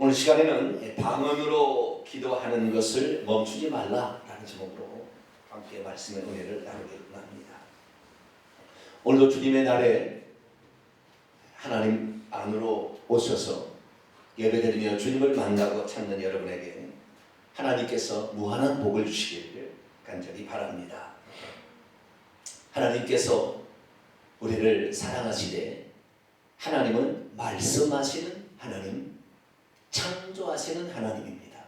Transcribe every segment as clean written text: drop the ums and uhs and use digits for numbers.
오늘 시간에는 방언으로 기도하는 것을 멈추지 말라라는 제목으로 함께 말씀의 은혜를 나누기로 합니다. 오늘도 주님의 날에 하나님 안으로 오셔서 예배드리며 주님을 만나고 찾는 여러분에게 하나님께서 무한한 복을 주시기를 간절히 바랍니다. 하나님께서 우리를 사랑하시되 하나님은 말씀하시는 하나님, 창조하시는 하나님입니다.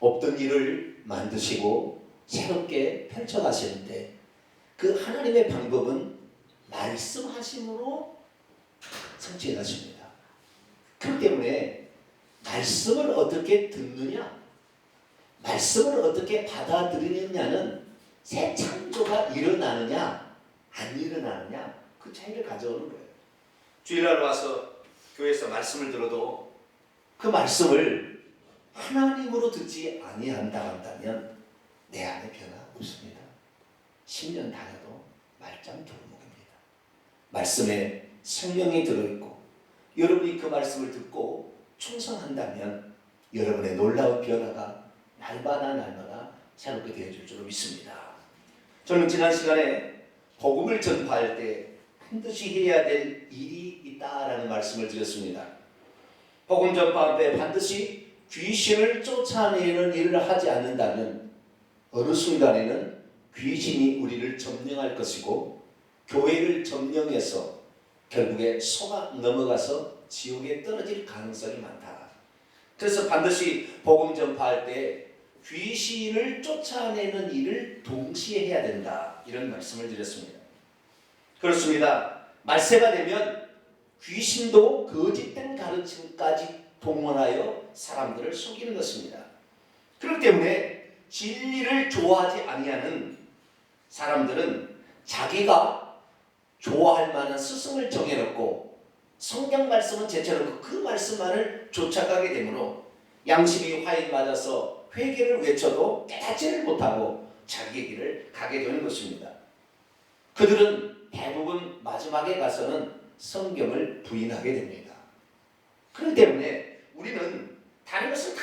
없던 일을 만드시고 새롭게 펼쳐가시는데 그 하나님의 방법은 말씀하심으로 성취해 가십니다. 그렇기 때문에 말씀을 어떻게 듣느냐, 말씀을 어떻게 받아들이느냐는 새 창조가 일어나느냐 안 일어나느냐 그 차이를 가져오는 거예요. 주일날 와서 교회에서 말씀을 들어도 그 말씀을 하나님으로 듣지 아니한다면 내 안에 변화 없습니다. 10년 다녀도 말짱 돌목입니다. 말씀에 생명이 들어있고 여러분이 그 말씀을 듣고 충성한다면 여러분의 놀라운 변화가 날마다 새롭게 되어질 줄로 믿습니다. 저는 지난 시간에 복음을 전파할 때 반드시 해야 될 일이 있다라는 말씀을 드렸습니다. 복음 전파할 때 반드시 귀신을 쫓아내는 일을 하지 않는다면 어느 순간에는 귀신이 우리를 점령할 것이고 교회를 점령해서 결국에 속아 넘어가서 지옥에 떨어질 가능성이 많다. 그래서 반드시 복음 전파할 때 귀신을 쫓아내는 일을 동시에 해야 된다. 이런 말씀을 드렸습니다. 그렇습니다. 말세가 되면 귀신도 거짓된 가르침까지 동원하여 사람들을 속이는 것입니다. 그렇기 때문에 진리를 좋아하지 아니하는 사람들은 자기가 좋아할 만한 스승을 정해놓고 성경 말씀은 제쳐놓고 그 말씀만을 쫓아가게 되므로 양심이 화인 맞아서 회개를 외쳐도 깨닫지를 못하고 자기의 길을 가게 되는 것입니다. 그들은 대부분 마지막에 가서는 성경을 부인하게 됩니다. 그렇기 때문에 우리는 다른 것을 다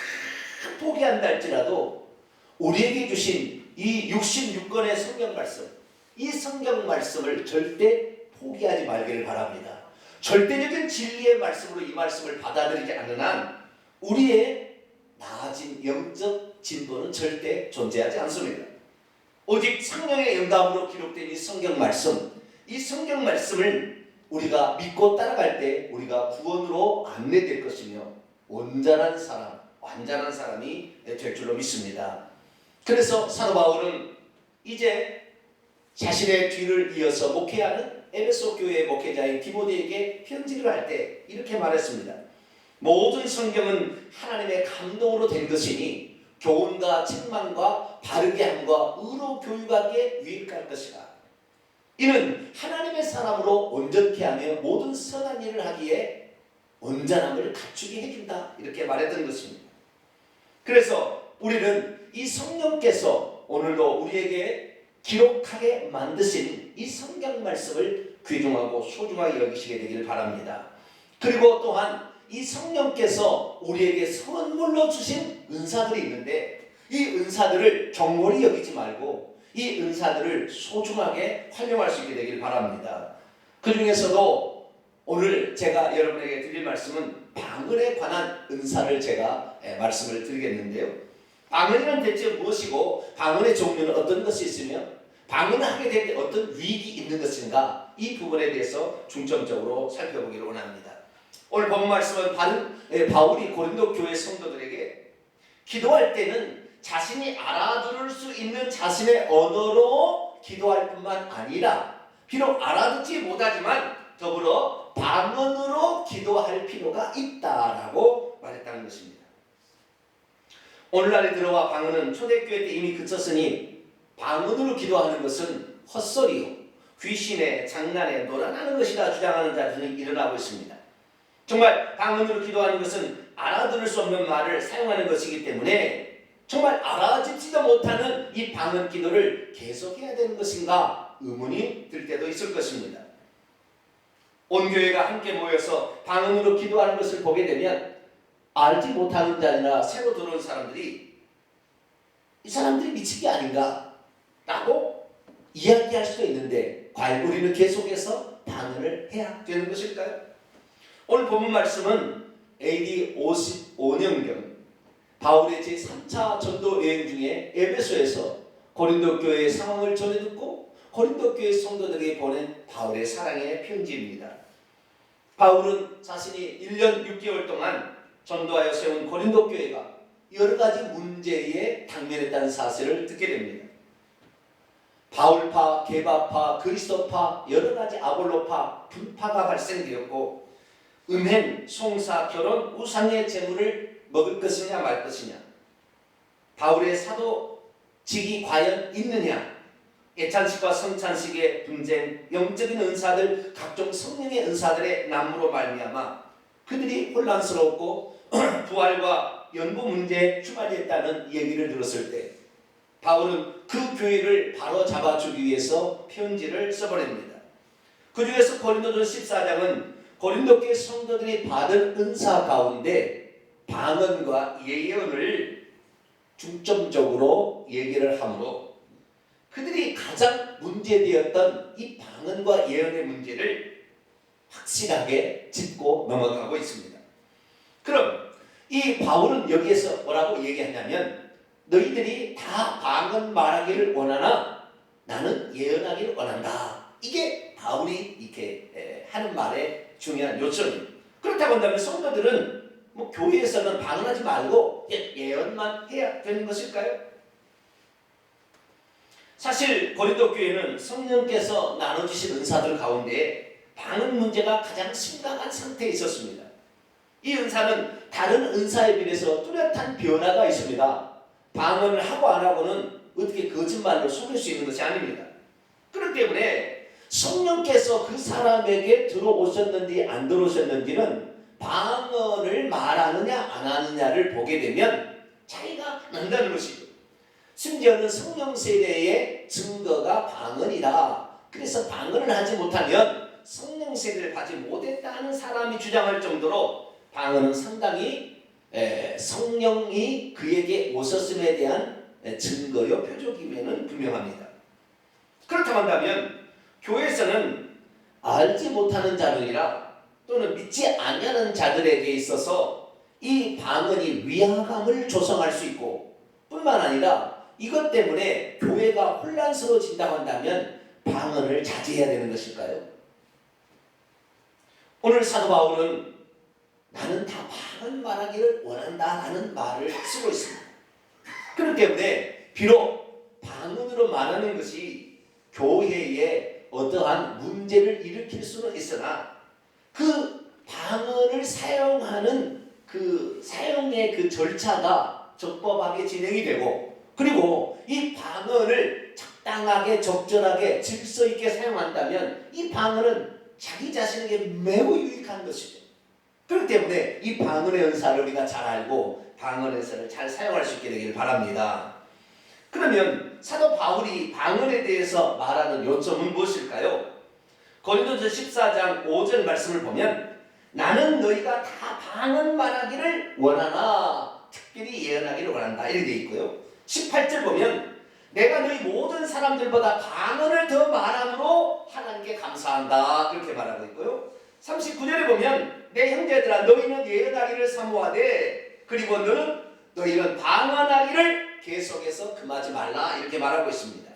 포기한다 할지라도 우리에게 주신 이 66권의 성경 말씀, 이 성경 말씀을 절대 포기하지 말기를 바랍니다. 절대적인 진리의 말씀으로 이 말씀을 받아들이지 않는 한 우리의 나아진 영적 진보는 절대 존재하지 않습니다. 오직 성령의 영감으로 기록된 이 성경 말씀, 이 성경 말씀을 우리가 믿고 따라갈 때 우리가 구원으로 안내될 것이며 온전한 사람, 완전한 사람이 될 줄로 믿습니다. 그래서 사도 바울은 이제 자신의 뒤를 이어서 목회하는 에베소 교회의 목회자인 디모데에게 편지를 할 때 이렇게 말했습니다. 모든 성경은 하나님의 감동으로 된 것이니 교훈과 책망과 바르게 함과 의로 교육하기에 유익할 것이다. 이는 하나님의 사람으로 온전케 하며 모든 선한 일을 하기에 온전함을 갖추게 해준다. 이렇게 말했던 것입니다. 그래서 우리는 이 성령께서 오늘도 우리에게 기록하게 만드신 이 성경 말씀을 귀중하고 소중하게 여기시게 되기를 바랍니다. 그리고 또한 이 성령께서 우리에게 선물로 주신 은사들이 있는데 이 은사들을 경홀히 여기지 말고 이 은사들을 소중하게 활용할 수 있게 되길 바랍니다. 그 중에서도 오늘 제가 여러분에게 드릴 말씀은 방언에 관한 은사를 제가 말씀을 드리겠는데요. 방언이란 대체 무엇이고 방언의 종류는 어떤 것이 있으며 방언을 하게 될 때 어떤 위익이 있는 것인가, 이 부분에 대해서 중점적으로 살펴보기를 원합니다. 오늘 본 말씀은 바울이 고린도 교회 성도들에게 기도할 때는 자신이 알아들을 수 있는 자신의 언어로 기도할 뿐만 아니라 비록 알아듣지 못하지만 더불어 방언으로 기도할 필요가 있다라고 말했다는 것입니다. 오늘날에 들어와 방언은 초대교회 때 이미 그쳤으니 방언으로 기도하는 것은 헛소리요, 귀신의 장난에 놀아나는 것이다 주장하는 자들이 일어나고 있습니다. 정말 방언으로 기도하는 것은 알아들을 수 없는 말을 사용하는 것이기 때문에 정말 알아듣지도 못하는 이 방언 기도를 계속해야 되는 것인가 의문이 들 때도 있을 것입니다. 온 교회가 함께 모여서 방언으로 기도하는 것을 보게 되면 알지 못하는 자나 새로 들어온 사람들이 이 사람들이 미친 게 아닌가 라고 이야기할 수도 있는데 과연 우리는 계속해서 방언을 해야 되는 것일까요? 오늘 본문 말씀은 AD 55년경 바울의 제3차 전도 여행 중에 에베소에서 고린도 교회의 상황을 전해 듣고 고린도 교회 성도들에게 보낸 바울의 사랑의 편지입니다. 바울은 자신이 1년 6개월 동안 전도하여 세운 고린도 교회가 여러 가지 문제에 당면했다는 사실을 듣게 됩니다. 바울파, 게바파, 그리스도파, 여러 가지 아볼로파, 분파가 발생되었고 음행, 송사, 결혼, 우상의 재물을 먹을 것이냐 말 것이냐, 바울의 사도직이 과연 있느냐, 예찬식과 성찬식의 분쟁, 영적인 은사들, 각종 성령의 은사들의 난무로 말미암아 그들이 혼란스럽고 부활과 연보 문제에 휘말렸다는 얘기를 들었을 때 바울은 그 교회를 바로 잡아주기 위해서 편지를 써보냅니다. 그 중에서 고린도전 14장은 고린도 교회 성도들이 받은 은사 가운데 방언과 예언을 중점적으로 얘기를 하므로 그들이 가장 문제되었던 이 방언과 예언의 문제를 확실하게 짚고 넘어가고 있습니다. 그럼 이 바울은 여기에서 뭐라고 얘기하냐면 너희들이 다 방언 말하기를 원하나 나는 예언하기를 원한다. 이게 바울이 이렇게 하는 말의 중요한 요점입니다. 그렇다고 한다면 성도들은 교회에서는 방언하지 말고 예언만 해야 되는 것일까요? 사실 고린도 교회는 성령께서 나눠주신 은사들 가운데 방언 문제가 가장 심각한 상태에 있었습니다. 이 은사는 다른 은사에 비해서 뚜렷한 변화가 있습니다. 방언을 하고 안 하고는 어떻게 거짓말로 속일 수 있는 것이 아닙니다. 그렇기 때문에 성령께서 그 사람에게 들어오셨는지 안 들어오셨는지는 방언을 말하느냐 안 하느냐를 보게 되면 차이가 난다는 것이죠. 심지어는 성령 세례의 증거가 방언이다. 그래서 방언을 하지 못하면 성령 세례를 받지 못했다는 사람이 주장할 정도로 방언은 상당히 성령이 그에게 오셨음에 대한 증거요 표적임에는 분명합니다. 그렇다고 한다면 교회에서는 알지 못하는 자들이라 또는 믿지 아니하는 자들에게 있어서 이 방언이 위화감을 조성할 수 있고 뿐만 아니라 이것 때문에 교회가 혼란스러워진다고 한다면 방언을 자제해야 되는 것일까요? 오늘 사도 바울은 나는 다 방언 말하기를 원한다라는 말을 쓰고 있습니다. 그렇기 때문에 비록 방언으로 말하는 것이 교회에 어떠한 문제를 일으킬 수는 있으나 그 방언을 사용하는 그 사용의 그 절차가 적법하게 진행이 되고 그리고 이 방언을 적당하게 적절하게 질서 있게 사용한다면 이 방언은 자기 자신에게 매우 유익한 것이죠. 그렇기 때문에 이 방언의 은사를 우리가 잘 알고 방언의 은사를 잘 사용할 수 있게 되기를 바랍니다. 그러면 사도 바울이 방언에 대해서 말하는 요점은 무엇일까요? 고린도전 14장 5절 말씀을 보면 나는 너희가 다 방언 말하기를 원하나 특별히 예언하기를 원한다 이렇게 되어 있고요. 18절 보면 내가 너희 모든 사람들보다 방언을 더 말함으로 하나님께 감사한다 그렇게 말하고 있고요. 39절에 보면 내 형제들아 너희는 예언하기를 사모하되 그리고 너희는 방언하기를 계속해서 금하지 말라 이렇게 말하고 있습니다.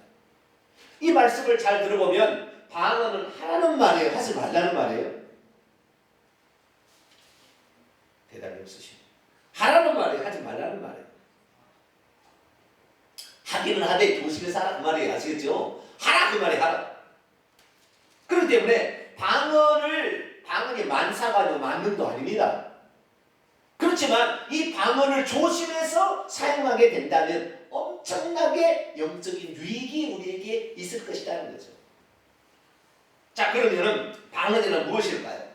이 말씀을 잘 들어보면 방언은 하라는 말이에요? 하지 말라는 말이에요? 대답이 없으시죠? 하라는 말이에요? 하지 말라는 말이에요? 하기는 하되 조심해서 하라 그 말이에요. 아시겠죠? 하라 그 말이에요. 하라. 그렇기 때문에 방언이 만사가 아니고 만능도 아닙니다. 그렇지만 이 방언을 조심해서 사용하게 된다면 엄청나게 영적인 유익이 우리에게 있을 것이라는 거죠. 자, 그러면은 방언이란 무엇일까요?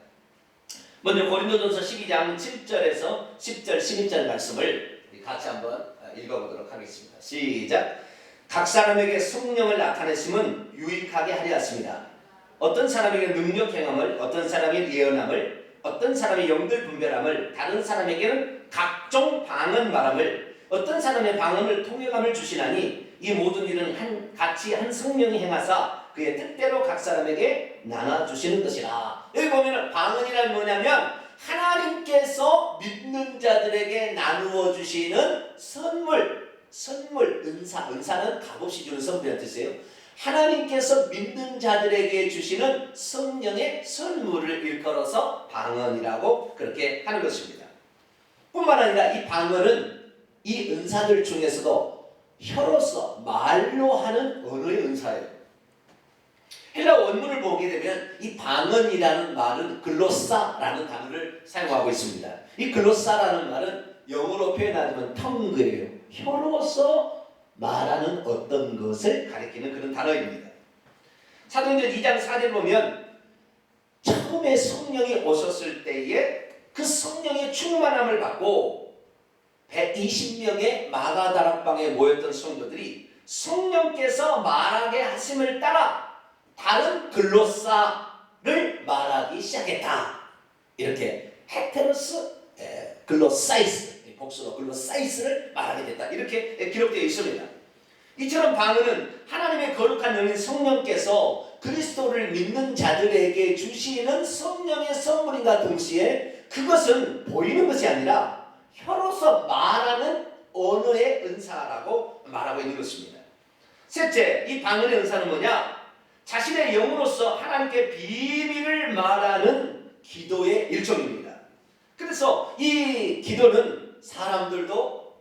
먼저 고린도전서 12장 7절에서 10절, 11절 말씀을 같이 한번 읽어보도록 하겠습니다. 시작. 각 사람에게 성령을 나타내심은 유익하게 하려 하십니다. 어떤 사람에게 능력 행함을, 어떤 사람에게 예언함을, 어떤 사람의 영들 분별함을, 다른 사람에게는 각종 방언 말함을, 어떤 사람의 방언을 통역함을 주시나니 이 모든 일은 같이 한 성령이 행하사 그의 뜻대로 각 사람에게 나눠주시는 것이라. 여기 보면 방언이란 뭐냐면 하나님께서 믿는 자들에게 나누어 주시는 선물, 은사는 값없이 주는 선물이라는 뜻이에요. 하나님께서 믿는 자들에게 주시는 성령의 선물을 일컬어서 방언이라고 그렇게 하는 것입니다. 뿐만 아니라 이 방언은 이 은사들 중에서도 혀로서 말로 하는 언어의 은사예요. 헬라 원문을 보게 되면 이 방언이라는 말은 글로사라는 단어를 사용하고 있습니다. 이 글로사라는 말은 영어로 표현하자면 텅그예요. 혀로서 말하는 어떤 것을 가리키는 그런 단어입니다. 사도행전 2장 4절을 보면 처음에 성령이 오셨을 때에 그 성령의 충만함을 받고 120명의 마가다락방에 모였던 성도들이 성령께서 말하게 하심을 따라 다른 글로사를 말하기 시작했다. 이렇게 헤테로스 글로사이스, 복수로 글로사이스를 말하게 됐다. 이렇게 기록되어 있습니다. 이처럼 방언은 하나님의 거룩한 영인 성령께서 그리스도를 믿는 자들에게 주시는 성령의 선물인가 동시에 그것은 보이는 것이 아니라 혀로서 말하는 언어의 은사라고 말하고 있는 것입니다. 셋째, 이 방언의 은사는 뭐냐? 자신의 영으로서 하나님께 비밀을 말하는 기도의 일종입니다. 그래서 이 기도는 사람들도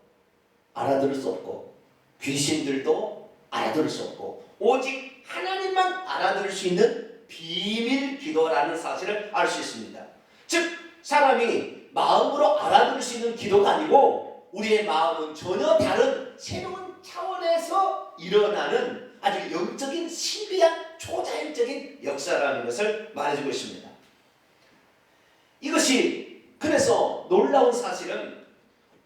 알아들을 수 없고 귀신들도 알아들을 수 없고 오직 하나님만 알아들을 수 있는 비밀 기도라는 사실을 알 수 있습니다. 즉 사람이 마음으로 알아들을 수 있는 기도가 아니고 우리의 마음은 전혀 다른 새로운 차원에서 일어나는 아주 영적인 신비한 초자연적인 역사라는 것을 말해주고 있습니다. 이것이 그래서 놀라운 사실은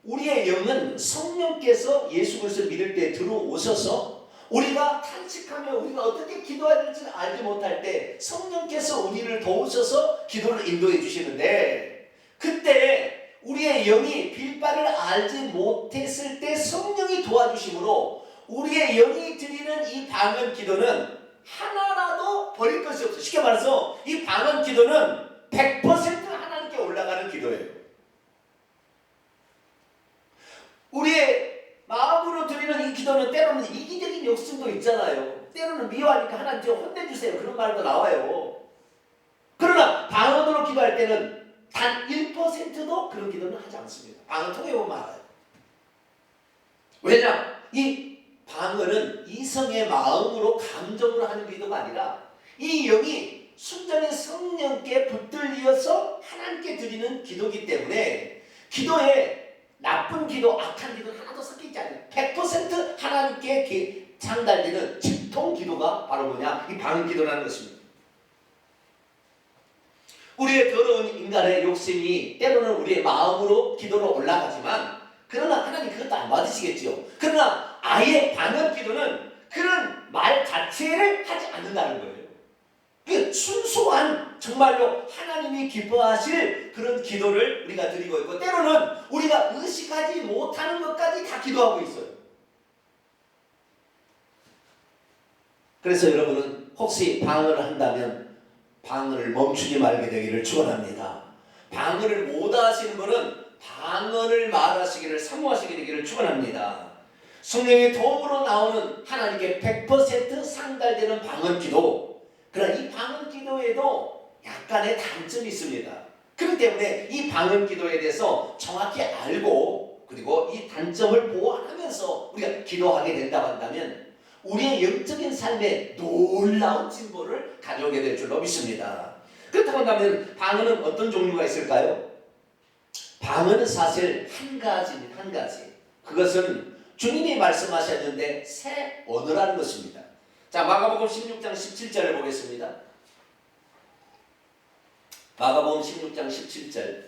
우리의 영은 성령께서 예수 그리스도를 믿을 때 들어오셔서 우리가 탄식하며 우리가 어떻게 기도해야 될지 알지 못할 때 성령께서 우리를 도우셔서 기도를 인도해 주시는데 그때 우리의 영이 빌바를 알지 못했을 때 성령이 도와주심으로 우리의 영이 드리는 이 방언 기도는 하나라도 버릴 것이 없어요. 쉽게 말해서 이 방언 기도는 100% 하나님께 올라가는 기도예요. 우리의 마음으로 드리는 이 기도는 때로는 이기적인 욕심도 있잖아요. 때로는 미워하니까 하나님 좀 혼내주세요. 그런 말도 나와요. 그러나 방언으로 기도할 때는 단 1%도 그런 기도는 하지 않습니다. 방언 통해보면 알아요. 왜냐? 이 방언은 이성의 마음으로 감정으로 하는 기도가 아니라 이 영이 순전히 성령께 붙들려서 하나님께 드리는 기도이기 때문에 기도에 나쁜 기도, 악한 기도 하나도 섞이지 않아요. 100% 하나님께 상달되는 직통 기도가 바로 뭐냐? 이 방언 기도라는 것입니다. 우리의 더러운 인간의 욕심이 때로는 우리의 마음으로 기도로 올라가지만 그러나 하나님 그것도 안 받으시겠지요. 그러나 아예 방언 기도는 그런 말 자체를 하지 않는다는 거예요. 그 순수한 정말로 하나님이 기뻐하실 그런 기도를 우리가 드리고 있고 때로는 우리가 의식하지 못하는 것까지 다 기도하고 있어요. 그래서 여러분은 혹시 방언을 한다면 방언을 멈추지 말게 되기를 축원합니다. 방언을 못 하시는 분은 방언을 말하시기를 사모하시게 되기를 축원합니다. 성령의 도움으로 나오는 하나님께 100% 상달되는 방언 기도. 그러나 이 방언 기도에도 약간의 단점이 있습니다. 그렇기 때문에 이 방언 기도에 대해서 정확히 알고 그리고 이 단점을 보완하면서 우리가 기도하게 된다고 한다면 우리의 영적인 삶에 놀라운 진보를 가져오게 될 줄로 믿습니다. 그렇다고 한다면 방언은 어떤 종류가 있을까요? 방언은 사실 한 가지입니다. 한 가지. 그것은 주님이 말씀하셨는데 새 언어라는 것입니다. 자, 마가복음 16장 17절을 보겠습니다. 마가복음 16장 17절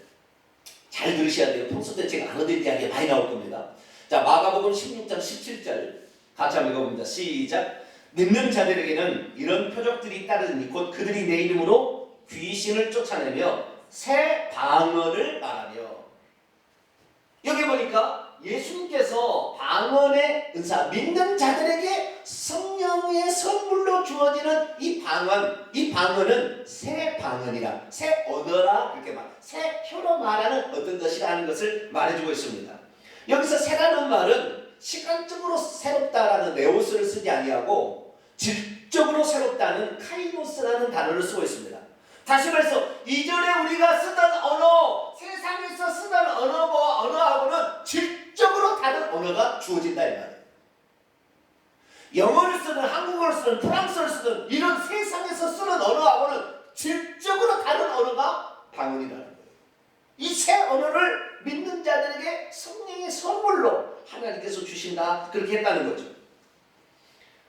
잘 들으셔야 돼요. 평소 때 제가 안 하던 이야기가 많이 나올 겁니다. 자, 마가복음 16장 17절 같이 한번 읽어봅니다. 시작. 믿는 자들에게는 이런 표적들이 따르니 곧 그들이 내 이름으로 귀신을 쫓아내며 새 방언을 말하며. 여기 보니까 예수님께서 방언의 은사, 믿는 자들에게 성령의 선물로 주어지는 이 방언은 새 방언이라, 새 언어라, 그렇게 새 혀로 말하는 어떤 것이라는 것을 말해주고 있습니다. 여기서 새라는 말은 시간적으로 새롭다라는 네오스를 쓰지 아니하고 질적으로 새롭다는 카이노스라는 단어를 쓰고 있습니다. 다시 말해서 이전에 우리가 쓰던 언어, 세상에서 쓰던 언어하고는 질적으로 다른 언어가 주어진다 이 말이에요. 영어를 쓰든 한국어를 쓰든 프랑스어를 쓰든 이런 세상에서 쓰는 언어하고는 질적으로 다른 언어가 방언이라는 거예요. 이 새 언어를 믿는 자들에게 성령의 선물로 하나님께서 주신다, 그렇게 했다는 거죠.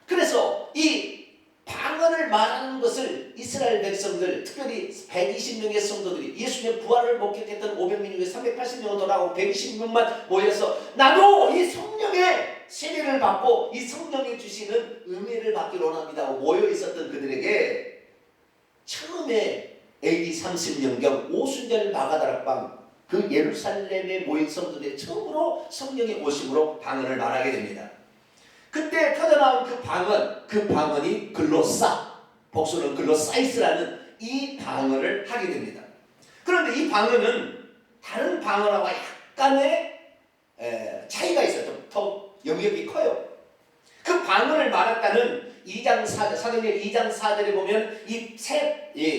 그래서 이 방언을 말하는 것을 이스라엘 백성들, 특별히 120명의 성도들이 예수님의 부활을 목격했던 500명 중에 380명을 돌아오고 120명만 모여서 나도 이 성령의 세례를 받고 이 성령이 주시는 은혜를 받기를 원합니다 하고 모여 있었던 그들에게 처음에 AD 30년경 오순절 마가다락방, 그 예루살렘에 모인 성도들이 처음으로 성령의 오심으로 방언을 말하게 됩니다. 그때 터져나온 그 방언이 글로사, 복수는 글로사이스라는 이 방언을 하게 됩니다. 그런데 이 방언은 다른 방언하고 약간의 차이가 있어요. 더 영역이 커요. 그 방언을 말했다는 2장 4절, 사도행전 2장 4절에 보면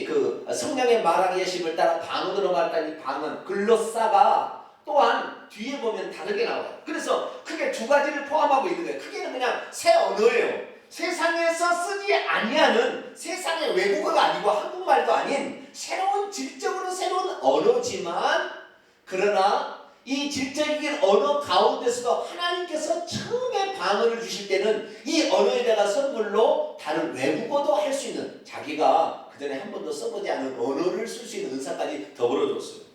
그 성령의 말하기 하심을 따라 방언으로 말했다는 이 방언, 글로사가 또한 뒤에 보면 다르게 나와요. 그래서 크게 두 가지를 포함하고 있는 거예요. 크게는 그냥 새 언어예요. 세상에서 쓰지 아니하는, 세상의 외국어가 아니고 한국말도 아닌 새로운, 질적으로 새로운 언어지만, 그러나 이 질적인 언어 가운데서도 하나님께서 처음에 방언을 주실 때는 이 언어에다가 선물로 다른 외국어도 할 수 있는, 자기가 그전에 한 번도 써보지 않은 언어를 쓸 수 있는 은사까지 더불어 줬어요.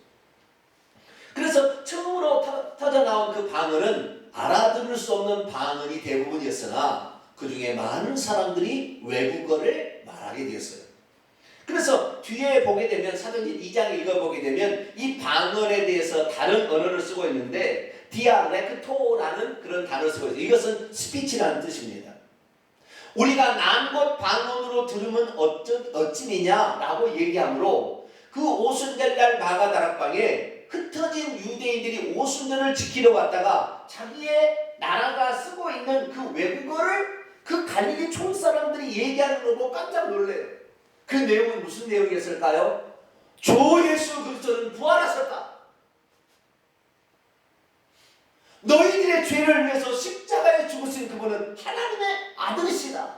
그래서 처음으로 터져나온 그 방언은 알아들을 수 없는 방언이 대부분이었으나 그 중에 많은 사람들이 외국어를 말하게 되었어요. 그래서 뒤에 보게 되면 사도행전 2장 읽어보게 되면 이 방언에 대해서 다른 언어를 쓰고 있는데 디아렉토라는 그런 단어를 쓰고 있어요. 이것은 스피치라는 뜻입니다. 우리가 난곳 방언으로 들으면 어찌니냐라고 얘기하므로 그 오순절날 마가다락방에 흩어진 유대인들이 오순절을 지키러 왔다가 자기의 나라가 쓰고 있는 그 외국어를 그 갈릴리 촌사람들이 얘기하는 걸 보고 깜짝 놀래요. 그 내용은 무슨 내용이었을까요? 주 예수 그리스도는 부활하셨다. 너희들의 죄를 위해서 십자가에 죽으신 그분은 하나님의 아들이시다.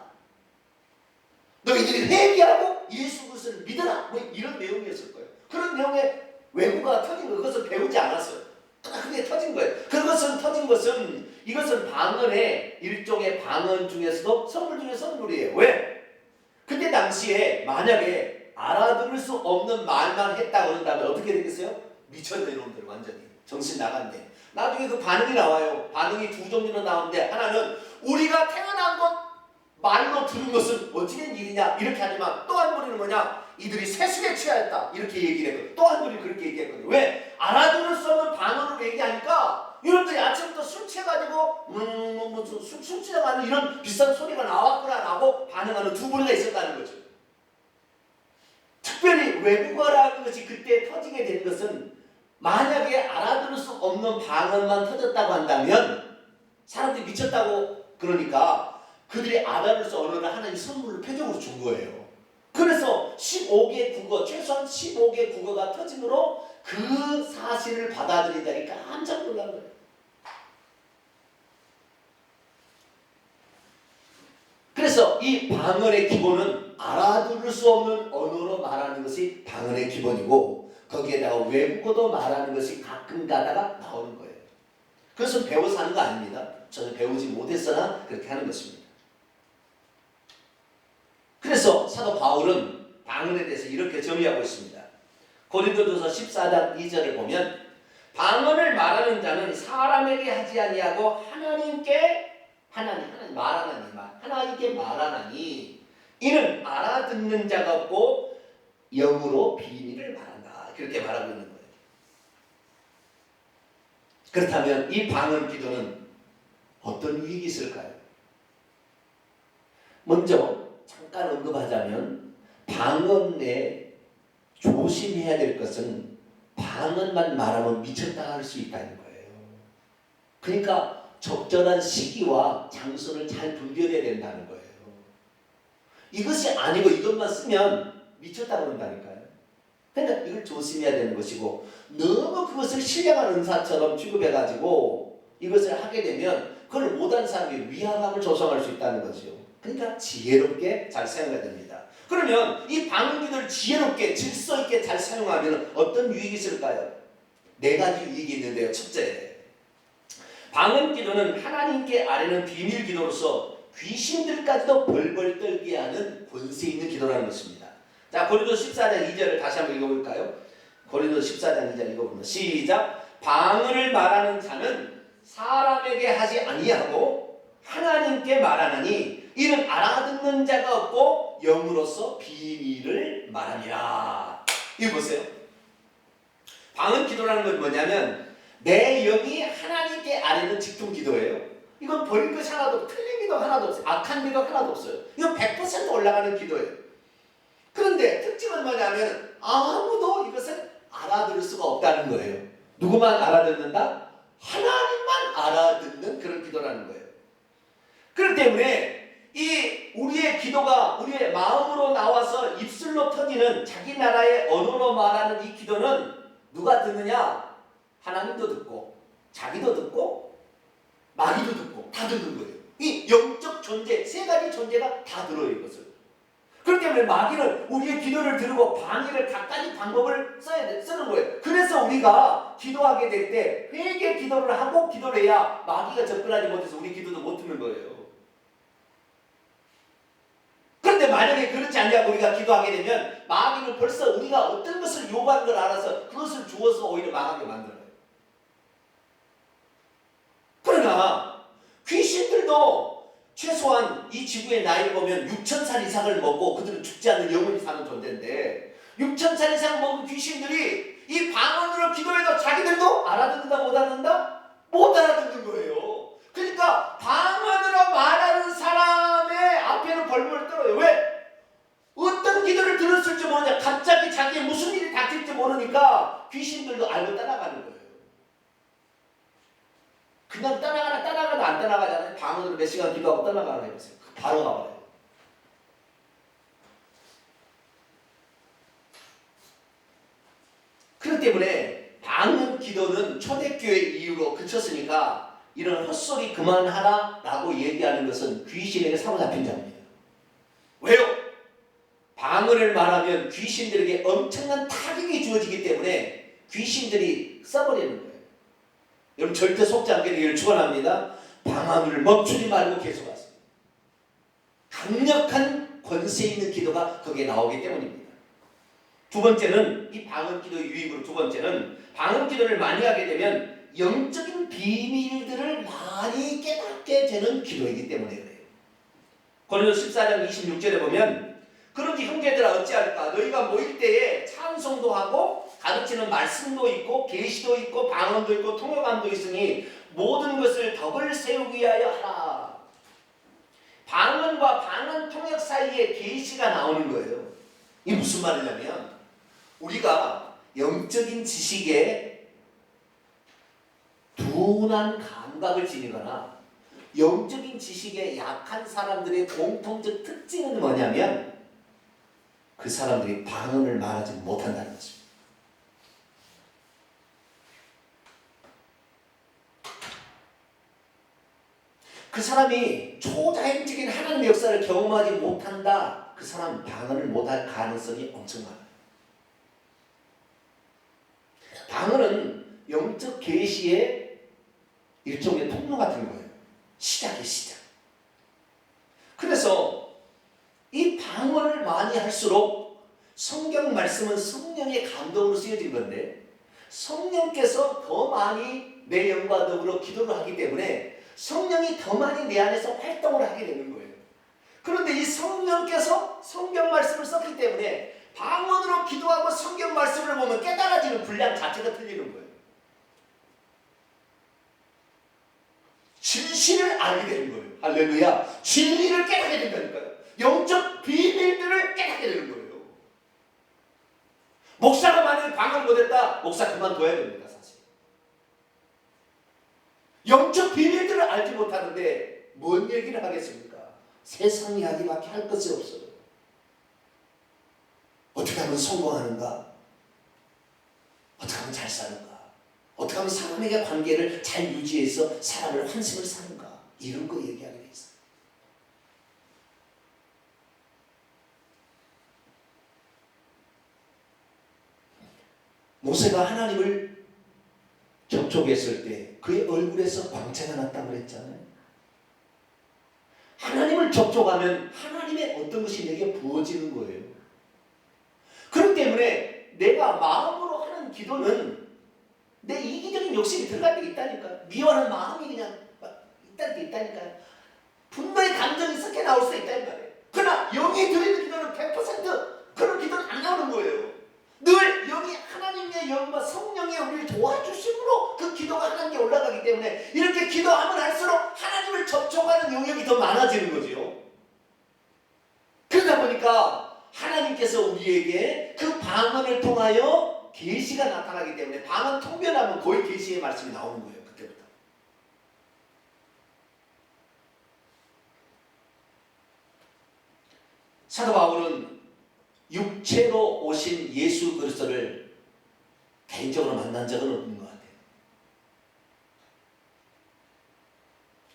너희들이 회개하고 예수 그리스도를 믿어라. 뭐 이런 내용이었을 거예요. 그런 내용의 외국어가 터진 거, 그것을 배우지 않았어요. 그게 터진 거예요. 그것은 터진 것은, 이것은 방언의 일종의 방언 중에서도 선물 중에 선물이에요. 왜? 그때 당시에 만약에 알아들을 수 없는 말만 했다고 그런다면 어떻게 되겠어요? 미쳤네 이놈들, 완전히 정신 나갔네. 나중에 그 반응이 나와요. 반응이 두 종류로 나오는데, 하나는 우리가 태어난 것 말로 들은 것은 어찌된 일이냐 이렇게 하지만, 또 한 부류는 뭐냐, 이들이 세수에 취하였다 이렇게 얘기를 했거든요. 또 한 부류는 그렇게 얘기했거든요. 왜? 알아들을 수 없는 방언으로 얘기하니까 이놈들이 아침부터 술 취해가지고 술 취해가는 이런 비싼 소리가 나왔구나 라고 반응하는 두 부류가 있었다는 거죠. 특별히 외국어라는 것이 그때 터지게 된 것은, 만약에 알아들을 수 없는 방언만 터졌다고 한다면 사람들이 미쳤다고, 그러니까 그들이 알아들을 수 없는 언어를 하나님이 선물로 표적으로 준 거예요. 그래서 15개 국어, 최소한 15개 국어가 터짐으로 그 사실을 받아들이다니까 깜짝 놀란 거예요. 그래서 이 방언의 기본은 알아들을 수 없는 언어로 말하는 것이 방언의 기본이고, 거기에다가 외국어도 말하는 것이 가끔 가다가 나오는 거예요. 그것은 배워서 하는 거 아닙니다. 저는 배우지 못했으나 그렇게 하는 것입니다. 그래서 사도 바울은 방언에 대해서 이렇게 정의하고 있습니다. 고린도전서 14장 2절을 보면, 방언을 말하는 자는 사람에게 하지 아니하고 하나님께 하나님께 말하나니 이는 알아듣는 자가 없고 영으로 비밀을 말한다. 그렇게 말하고 있는 거예요. 그렇다면 이 방언 기도는 어떤 유익이 있을까요? 먼저 잠깐 언급하자면 방언에 조심해야 될 것은 방언만 말하면 미쳤다 할 수 있다는 거예요. 그러니까 적절한 시기와 장소를 잘 분별해야 된다는 거예요. 이것이 아니고 이것만 쓰면 미쳤다 그런다니까요. 그러니까 이걸 조심해야 되는 것이고, 너무 그것을 신령한 은사처럼 취급해가지고 이것을 하게 되면 그걸 못한 사람이 위화감을 조성할 수 있다는 거죠. 그러니까 지혜롭게 잘 사용해야 됩니다. 그러면 이 방언기도를 지혜롭게 질서 있게 잘 사용하면 어떤 유익이 있을까요? 4가지 유익이 있는데요. 첫째, 방언기도는 하나님께 아뢰는 비밀기도로서 귀신들까지도 벌벌 떨게 하는 권세 있는 기도라는 것입니다. 자, 고린도 14장 2절을 다시 한번 읽어볼까요? 고린도 14장 2절 읽어보면 시작. 방언을 말하는 자는 사람에게 하지 아니하고 하나님께 말하나니 이는 알아듣는 자가 없고 영으로서 비밀을 말하니라. 이거 보세요. 방언 기도라는 건 뭐냐면 내 영이 하나님께 아뢰는 직통 기도예요. 이건 버릴 것이 하나도 없어요. 틀린 기도 하나도 없어요. 악한 기도 하나도 없어요. 이건 100% 올라가는 기도예요. 그런데 특징은 뭐냐면 아무도 이것을 알아들을 수가 없다는 거예요. 누구만 알아듣는다? 하나님만 알아듣는 그런 기도라는 거예요. 그렇기 때문에 이 우리의 기도가 우리의 마음으로 나와서 입술로 터지는 자기 나라의 언어로 말하는 이 기도는 누가 듣느냐? 하나님도 듣고 자기도 듣고 마귀도 듣고 다 듣는 거예요. 이 영적 존재, 3가지 존재가 다 들어요, 이것을. 그렇기 때문에 마귀는 우리의 기도를 들고 방해를 갖가지 방법을 쓰는 거예요. 그래서 우리가 기도하게 될 때 회개 기도를 하고 기도를 해야 마귀가 접근하지 못해서 우리 기도도 못 듣는 거예요. 그런데 만약에 그렇지 않냐고 우리가 기도하게 되면 마귀는 벌써 우리가 어떤 것을 요구하는 걸 알아서 그것을 주어서 오히려 망하게 만들어요. 그러나 귀신들도 최소한 이 지구의 나이를 보면 6,000살 이상을 먹고 그들은 죽지 않는 영원히 사는 존재인데 6,000살 이상 먹은 귀신들이 이 방언으로 기도해도 자기들도 알아듣는다 못 알아듣는다? 못 알아듣는 거예요. 그러니까 방언으로 말하는 사람의 앞에는 벌벌 떨어요. 왜? 어떤 기도를 들었을지 모르냐. 갑자기 자기의 무슨 일이 닥칠지 모르니까 귀신들도 알고 따라가는 거예요. 그냥 따라가도 안 따라가잖아요. 방언으로 몇 시간 기도하고 따라가라 해보세요. 바로 가버려요. 그렇기 때문에 방언 기도는 초대교회 이후로 그쳤으니까 이런 헛소리 그만하라 라고 얘기하는 것은 귀신에게 사로잡힌 자입니다. 왜요? 방언을 말하면 귀신들에게 엄청난 타격이 주어지기 때문에 귀신들이 써버리는 거예요. 여러분 절대 속지 않게 되기를 축원합니다. 방언을 멈추지 말고 계속하세요. 강력한 권세 있는 기도가 거기에 나오기 때문입니다. 두 번째는 이 방언 기도의 유익으로 두 번째는 방언 기도를 많이 하게 되면 영적인 비밀들을 많이 깨닫게 되는 기도이기 때문에 그래요. 고린도 14장 26절에 보면 그런지 형제들아 어찌할까 너희가 모일 때에 찬송도 하고 가르치는 말씀도 있고 계시도 있고 방언도 있고 통역함도 있으니 모든 것을 덕을 세우기 위하여 하라. 방언과 방언 통역 사이에 계시가 나오는 거예요. 이게 무슨 말이냐면 우리가 영적인 지식에 둔한 감각을 지니거나 영적인 지식에 약한 사람들의 공통적 특징은 뭐냐면 그 사람들이 방언을 말하지 못한다는 것입니다. 그 사람이 초자연적인 하나님의 역사를 경험하지 못한다. 그 사람 방언을 못할 가능성이 엄청 많아요. 방언은 영적 계시의 일종의 통로 같은 거예요. 시작이 시작. 그래서 이 방언을 많이 할수록 성경 말씀은 성령의 감동으로 쓰여진 건데 성령께서 더 많이 내 영과 더불어 기도를 하기 때문에 성령이 더 많이 내 안에서 활동을 하게 되는 거예요. 그런데 이 성령께서 성경 말씀을 썼기 때문에 방언으로 기도하고 성경 말씀을 보면 깨달아지는 분량 자체가 틀리는 거예요. 진실을 알게 되는 거예요. 할렐루야. 진리를 깨닫게 된다니까요. 영적 비밀들을 깨닫게 되는 거예요. 목사가 만약에 방언을 못했다, 목사 그만둬야 됩니다. 사실 영적 비밀들을 알지 못하는데 뭔 얘기를 하겠습니까? 세상 이야기밖에 할 것이 없어요. 어떻게 하면 성공하는가? 어떻게 하면 잘 사는가? 어떻게 하면 사람에게 관계를 잘 유지해서 사람을 환심을 사는가? 이런 거 얘기하게 돼 있어요. 모세가 하나님을 접촉했을 때 그의 얼굴에서 광채가 났다고 그랬잖아요. 하나님을 접촉하면 하나님의 어떤 것이 내게 부어지는 거예요. 그렇기 때문에 내가 마음으로 하는 기도는 내 이기적인 욕심이 들어갈 때 있다니까요. 미워하는 마음이 그냥 있다는 게 있다니까요. 분노의 감정이 섞여 나올 수 있다는 말이에요. 그러나 영이 드리는 기도는 100% 그런 기도는 안 나오는 거예요. 늘 영이 하나님의 영과 성령이 우리를 도와주심으로 그 기도가 하나님께 올라가기 때문에 이렇게 기도하면 할수록 하나님을 접촉하는 영역이 더 많아지는 거죠. 그러다 보니까 하나님께서 우리에게 그 방언을 통하여 계시가 나타나기 때문에 방언 통변하면 거의 계시의 말씀이 나오는 거예요. 그때부터. 사도 바울은 육체로 오신 예수 그리스도를 개인적으로 만난 적은 없는 것 같아요.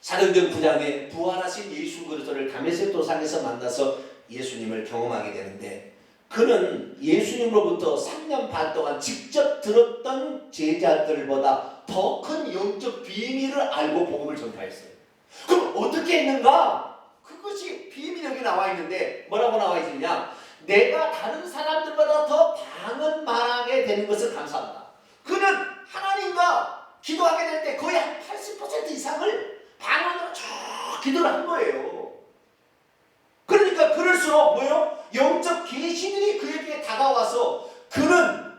사도행전 9장에 부활하신 예수 그리스도를 다메섹 도상에서 만나서 예수님을 경험하게 되는데 그는 예수님으로부터 3년 반 동안 직접 들었던 제자들보다 더 큰 영적 비밀을 알고 복음을 전파했어요. 그럼 어떻게 했는가? 그것이 비밀이 여기 나와 있는데 뭐라고 나와 있느냐? 내가 다른 사람들보다 더 방언 말하게 되는 것을 감사합니다. 그는 하나님과 기도하게 될 때 거의 한 80% 이상을 방언으로 쭉 기도를 한 거예요. 그러니까 그럴수록 뭐요? 영적 계시들이 그에게 다가와서 그는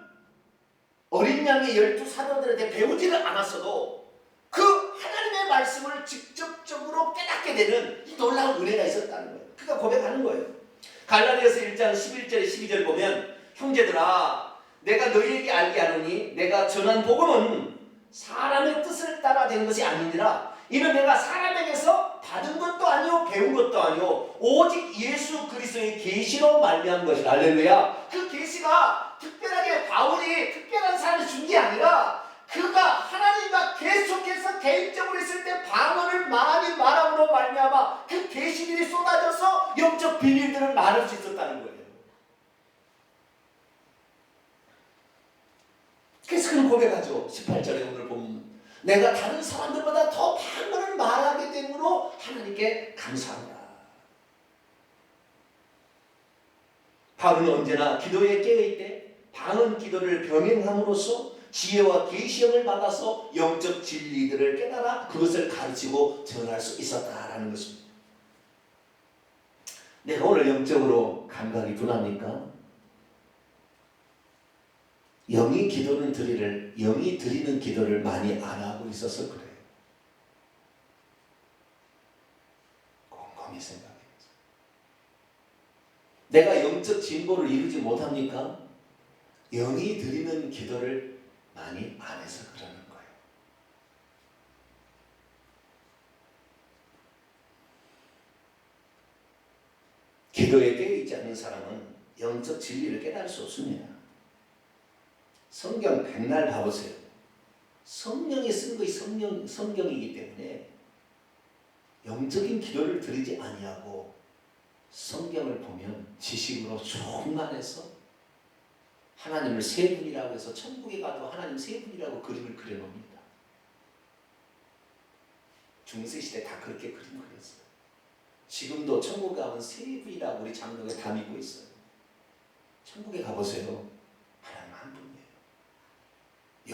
어린 양의 12사도들한테 배우지를 않았어도 그 하나님의 말씀을 직접적으로 깨닫게 되는 이 놀라운 은혜가 있었다는 거예요. 그가 고백하는 거예요. 갈라디아서 1장 11절에 12절 보면 형제들아 내가 너희에게 알게 하노니 내가 전한 복음은 사람의 뜻을 따라 된 것이 아니니라 이는 내가 사람에게서 받은 것도 아니요 배운 것도 아니요 오직 예수 그리스도의 계시로 말미암은 것이라. 할렐루야. 그 계시가 특별하게 바울이 특별한 사람이 준 게 아니라 그가 하나님과 계속해서 개인적으로 있을 때 방언을 많이 말함으로 말미암아 그 계시들이 쏟아져서 영적 비밀들을 말할 수 있었다는 거예요. 그래서 그는 고백하죠. 18절에 오늘 보면 내가 다른 사람들보다 더 방언을 말하게 되므로 하나님께 감사합니다. 바울은 언제나 기도에 깨어있되 방언 기도를 병행함으로써 지혜와 계시형을 받아서 영적 진리들을 깨달아 그것을 가르치고 전할 수 있었다라는 것입니다. 내가 오늘 영적으로 감각이 둔합니까? 영이 드리는 기도를 많이 안 하고 있어서 그래요. 곰곰이 생각해보세요. 내가 영적 진보를 이루지 못합니까? 영이 드리는 기도를 많이 안 해서 그러는 거예요. 기도에 깨어있지 않는 사람은 영적 진리를 깨달을 수 없습니다. 성경 백날 봐보세요. 성령이 쓴 것이 성경이기 때문에 영적인 기도를 드리지 아니하고 성경을 보면 지식으로 충만해서 하나님을 세 분이라고 해서 천국에 가도 하나님 세 분이라고 그림을 그려놓습니다. 중세시대 다 그렇게 그림 그렸어요. 지금도 천국에 가면 세 분이라고 우리 장로가 다 믿고 있어요. 천국에 가보세요. 하나님 한 분이에요.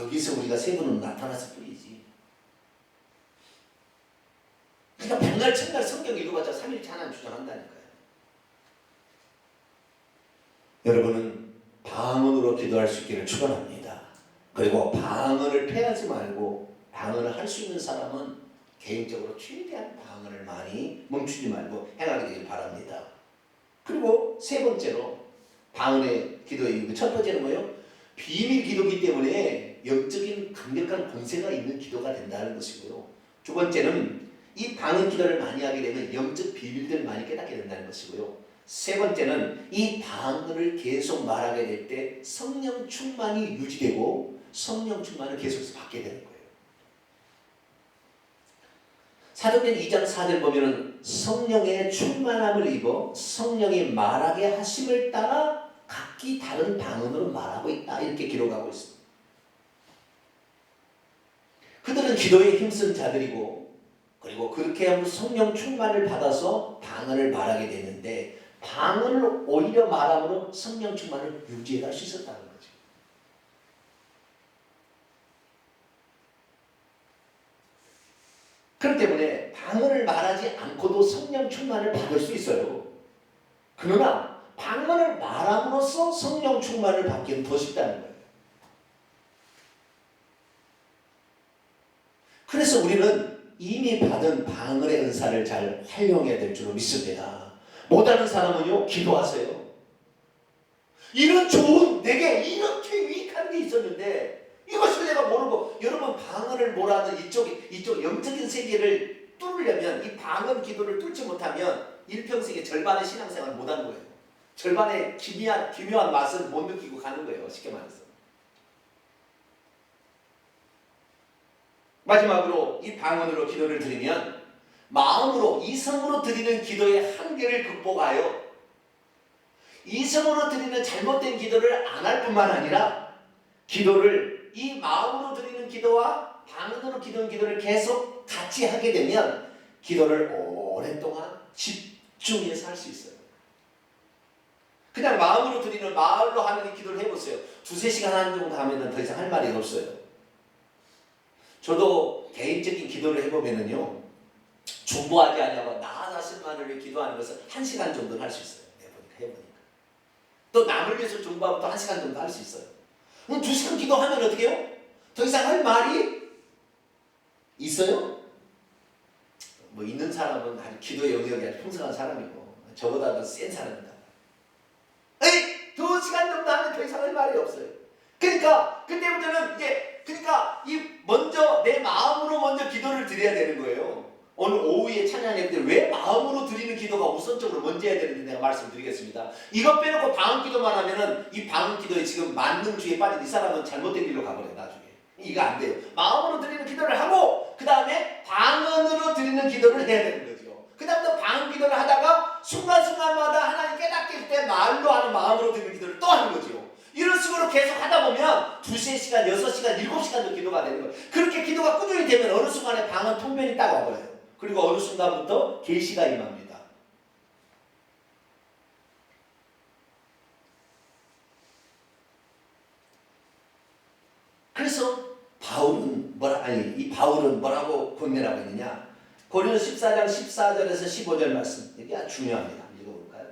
여기서 우리가 세 분은 나타났을 뿐이지. 그러니까 백날 천날 성경 읽어봤자 3일째 하나님 주장한다니까요. 여러분은 방언으로 기도할 수 있기를 축원합니다. 그리고 방언을 패하지 말고 방언을 할 수 있는 사람은 개인적으로 최대한 방언을 많이 멈추지 말고 행하게 되길 바랍니다. 그리고 세 번째로 방언의 기도의 이유, 첫 번째는 뭐예요? 비밀 기도이기 때문에 영적인 강력한 권세가 있는 기도가 된다는 것이고요. 두 번째는 이 방언 기도를 많이 하게 되면 영적 비밀들을 많이 깨닫게 된다는 것이고요. 세 번째는 이 방언을 계속 말하게 될 때 성령 충만이 유지되고 성령 충만을 계속해서 받게 되는 거예요. 사도행전 2장 4절 보면은 성령의 충만함을 입어 성령이 말하게 하심을 따라 각기 다른 방언으로 말하고 있다, 이렇게 기록하고 있습니다. 그들은 기도에 힘쓴 자들이고 그리고 그렇게 하면 성령 충만을 받아서 방언을 말하게 되는데 방언을 오히려 말함으로 성령 충만을 유지할 수 있었다는 거죠. 그렇기 때문에 방언을 말하지 않고도 성령 충만을 받을 수 있어요. 그러나 방언을 말함으로써 성령 충만을 받기는 더 쉽다는 거예요. 그래서 우리는 이미 받은 방언의 은사를 잘 활용해야 될 줄로 믿습니다. 못하는 사람은요, 기도하세요. 이런 좋은, 내게 이렇게 유익한 게 있었는데 이것을 내가 모르고, 여러분 방언을 몰아는 이쪽 영적인 세계를 뚫으려면 이 방언 기도를 뚫지 못하면 일평생에 절반의 신앙생활을 못하는 거예요. 절반의 기묘한 맛을 못 느끼고 가는 거예요. 쉽게 말해서. 마지막으로 이 방언으로 기도를 드리면 마음으로, 이성으로 드리는 기도의 한계를 극복하여 이성으로 드리는 잘못된 기도를 안 할 뿐만 아니라 기도를 이 마음으로 드리는 기도와 방언으로 기도하는 기도를 계속 같이 하게 되면 기도를 오랫동안 집중해서 할 수 있어요. 그냥 마음으로 드리는, 말로 하는 기도를 해보세요. 2-3시간 하는 정도 하면 더 이상 할 말이 없어요. 저도 개인적인 기도를 해보면은요, 중보하지 않냐고 나 자신만을 위해 기도하는 것을 1시간 정도는 할 수 있어요. 해보니까. 또 남을 위해서 중보하면 또 1시간 정도 할 수 있어요. 그럼 2시간 기도하면 어떻게 해요? 더 이상 할 말이 있어요? 뭐 있는 사람은 아주 기도의 영역이 아주 풍성한 사람이고 저보다 더 센 사람이다. 에이! 2시간 정도 하면 더 이상 할 말이 없어요. 그러니까 그때부터는 이제, 그러니까 이 먼저 내 마음으로 먼저 기도를 드려야 되는 거예요. 오늘 오후에 찬양할 때 왜 마음으로 드리는 기도가 우선적으로 먼저 해야 되는지 내가 말씀드리겠습니다. 이것 빼놓고 방언 기도만 하면은 이 방언 기도에 지금 만능주의에 빠진 이 사람은 잘못된 길로 가버려요. 나중에 이거 안 돼요. 마음으로 드리는 기도를 하고 그 다음에 방언으로 드리는 기도를 해야 되는 거죠. 그 다음부터 방언 기도를 하다가 순간순간마다 하나님 깨닫게 할 때 말로 하는, 마음으로 드리는 기도를 또 하는 거죠. 이런 식으로 계속 하다 보면 2-3시간, 6시간, 7시간도 기도가 되는 거예요. 그렇게 기도가 꾸준히 되면 어느 순간에 방언 통변이 딱 와버려요. 그리고 어느 순간부터 계시가 임합니다. 그래서 이 바울은 뭐라고 권면하고 있느냐? 고린도서 14장 14절에서 15절 말씀, 이게 아주 중요합니다. 읽어볼까요?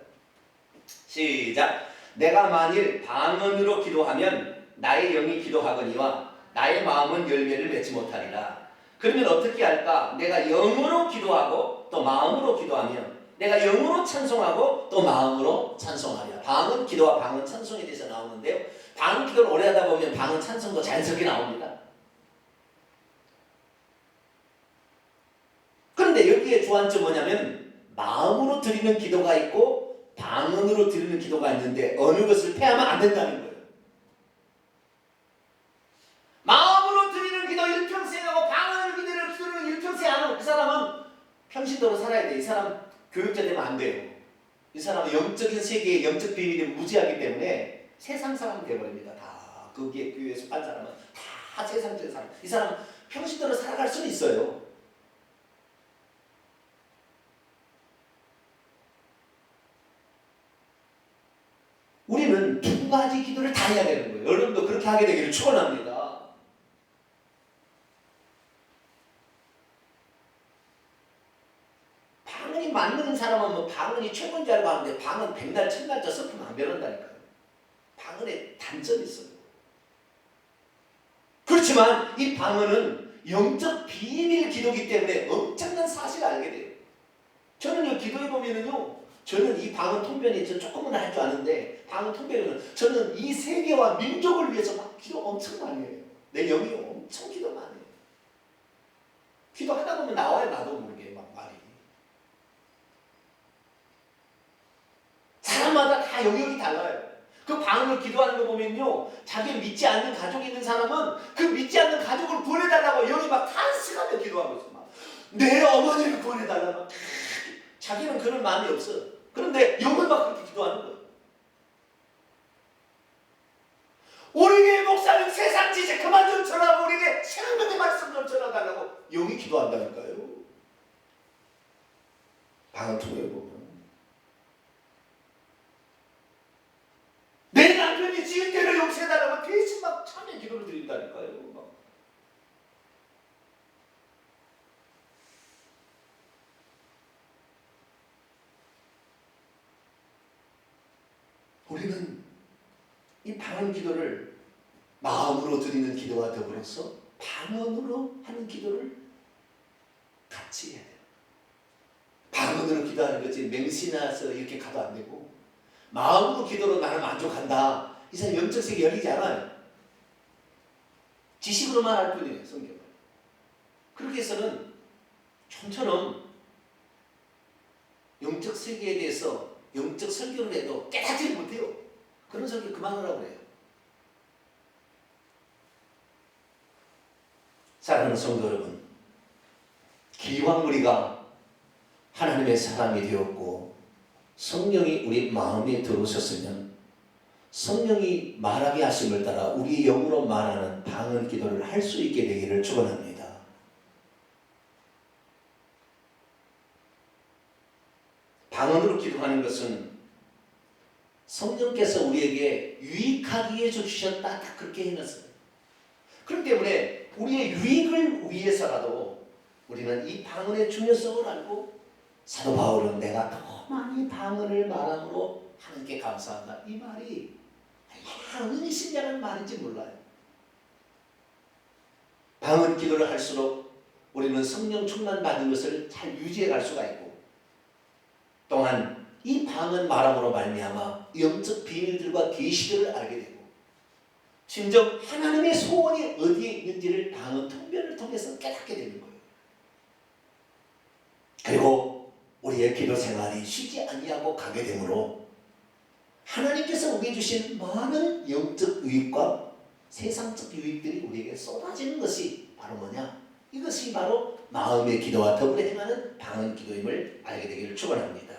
시작. 내가 만일 방언으로 기도하면 나의 영이 기도하거니와 나의 마음은 열매를 맺지 못하리라. 그러면 어떻게 할까? 내가 영으로 기도하고 또 마음으로 기도하면 내가 영으로 찬송하고 또 마음으로 찬송하리라. 방언 기도와 방언 찬송에 대해서 나오는데요, 방언 기도를 오래 하다 보면 방언 찬송도 자연스럽게 나옵니다. 그런데 여기에 주안점 뭐냐면 마음으로 드리는 기도가 있고 방언으로 드리는 기도가 있는데 어느 것을 패하면 안 된다는 거예요. 마음으로 드리는 기도 일평생하고 방언으로 기도를 일평생 안 하고 그 사람은 평신도로 살아야 돼. 이 사람 교육자 되면 안 돼요. 이 사람은 영적인 세계의 영적 비밀이 무지하기 때문에 세상 사람이 되어버립니다. 다 거기에 교회에 속한 사람은 다 세상적인 사람. 이 사람은 평신도로 살아갈 수는 있어요. 우리는 2가지 기도를 다 해야 되는 거예요. 여러분도 그렇게 하게 되기를 축원합니다. 방언이 맞는 사람은 뭐 방언이 최고인 줄 알고 하는데 방언 100날 1000날 저 섞으면 안 변한다니까요. 방언에 단점이 있어요. 그렇지만 이 방언은 영적 비밀 기도이기 때문에 엄청난 사실을 알게 돼요. 저는요, 기도해 보면은요, 저는 이 방언 통변이 조금은 할 줄 아는데, 방언 통변은 저는 이 세계와 민족을 위해서 막 기도 엄청 많이 해요. 내 영이 엄청 기도 많이 해요. 기도하다 보면 나와요, 나도 모르게 막 말이. 사람마다 다 영역이 달라요. 그 방언을 기도하는 거 보면요, 자기를 믿지 않는 가족이 있는 사람은 그 믿지 않는 가족을 구원해달라고 영이 막 탄식하며 기도하고 있어. 막 내 어머니를 구원해달라고. 자기는 그런 마음이 없어. 그런데 영을 막 그렇게 기도하는 거예요. 우리 교회 목사님 세상 지지 그만 좀 전하고 우리에게 하나님의 말씀 좀 전해달라고 영이 기도한다니까요. 방언 통해 보면 내 남편이 지은 죄를 용서해달라고 대신 막 참여 기도를 드린다니까요. 막. 우리는 이 방언 기도를 마음으로 드리는 기도와 더불어서 방언으로 하는 기도를 같이 해야 돼요. 방언으로 기도하는 거지 맹신해서 이렇게 가도 안 되고, 마음으로 기도로 나는 만족한다, 이 사람 영적 세계 열리지 않아요. 지식으로만 할 뿐이에요, 성경은. 그렇게 해서는 좀처럼 영적 세계에 대해서 영적 설교를 해도 깨닫지 못해요. 그런 설교 그만하라고 해요. 사랑하는 성도 여러분, 기왕 우리가 하나님의 사람이 되었고 성령이 우리 마음에 들어오셨으면 성령이 말하게 하심을 따라 우리 영으로 말하는 방언 기도를 할 수 있게 되기를 축원합니다. 방언으로 기도하는 것은 성령께서 우리에게 유익하기 위해서 주셨다, 딱 그렇게 해놨어요. 그렇기 때문에 우리의 유익을 위해서라도 우리는 이 방언의 중요성을 알고, 사도 바울은 내가 더 많이 방언을 말함으로 하나님께 감사한다, 이 말이 얼마나 의미심장한 말인지 몰라요. 방언 기도를 할수록 우리는 성령 충만 받은 것을 잘 유지해 갈 수가 있고, 또한 이 방언 말함으로 말미암아 영적 비밀들과 계시들을 알게 되고, 심지어 하나님의 소원이 어디에 있는지를 방언 통변을 통해서 깨닫게 되는 거예요. 그리고 우리의 기도 생활이 쉬지 아니하고 가게 되므로 하나님께서 우리에게 주신 많은 영적 유익과 세상적 유익들이 우리에게 쏟아지는 것이 바로 뭐냐? 이것이 바로 마음의 기도와 더불어 행하는 방언 기도임을 알게 되기를 축원합니다.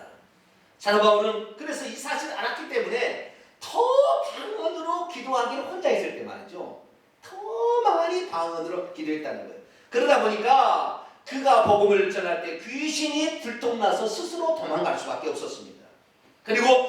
사도 바울은 그래서 이 사실을 알았기 때문에 더 방언으로 기도하기를, 혼자 있을 때 말이죠, 더 많이 방언으로 기도했다는 거예요. 그러다 보니까 그가 복음을 전할 때 귀신이 들통나서 스스로 도망갈 수밖에 없었습니다. 그리고